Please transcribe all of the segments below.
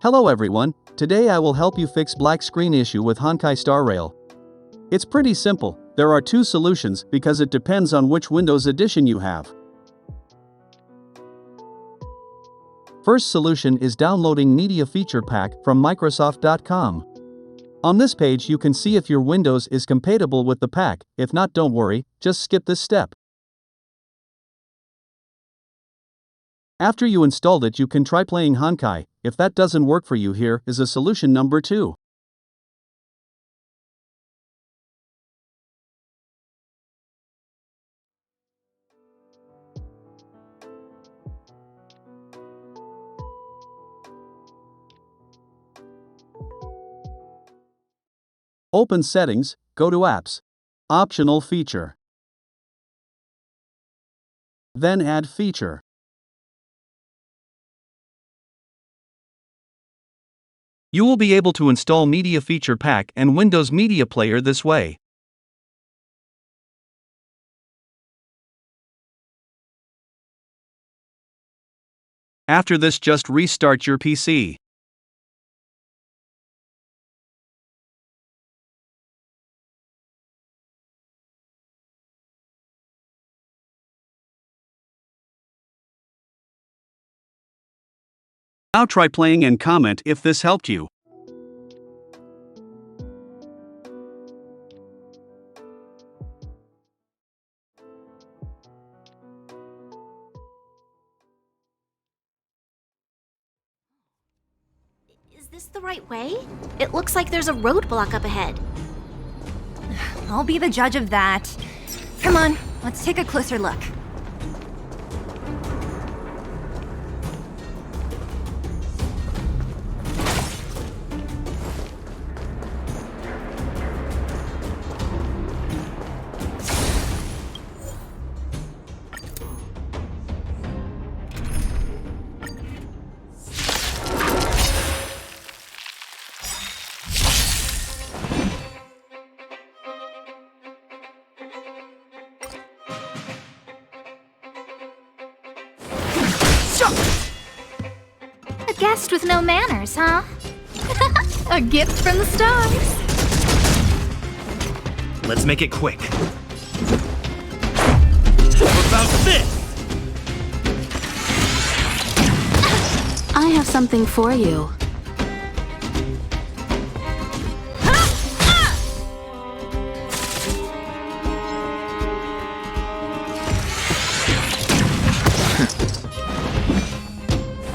Hello everyone, today I will help you fix black screen issue with Honkai Star Rail. It's pretty simple, there are two solutions because it depends on which Windows edition you have. First solution is downloading Media Feature Pack from Microsoft.com. On this page you can see if your Windows is compatible with the pack, if not don't worry, just skip this step. After you installed it you can try playing Honkai. If that doesn't work for you, here is a solution number 2. Open Settings, go to Apps. Optional Feature. Then Add Feature. You will be able to install Media Feature Pack and Windows Media Player this way. After this, just restart your PC. Now try playing and comment if this helped you. Is this the right way? It looks like there's a roadblock up ahead. I'll be the judge of that. Come on, let's take a closer look. A guest with no manners, huh? A gift from the stars. Let's make it quick. How about this? I have something for you.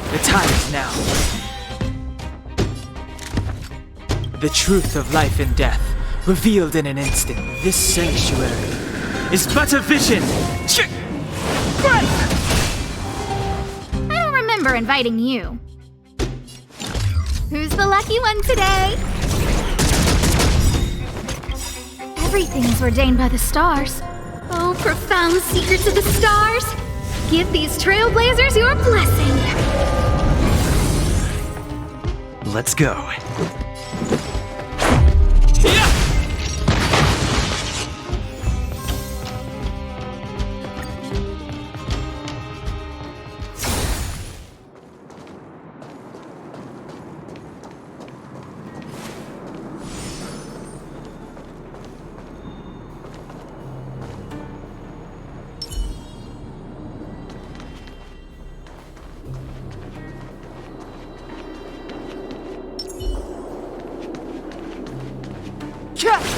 The time is now. The truth of life and death, revealed in an instant. This sanctuary is but a vision. I don't remember inviting you. Who's the lucky one today? Everything is ordained by the stars. Oh, profound secrets of the stars. Give these trailblazers your blessing. Let's go. Yeah.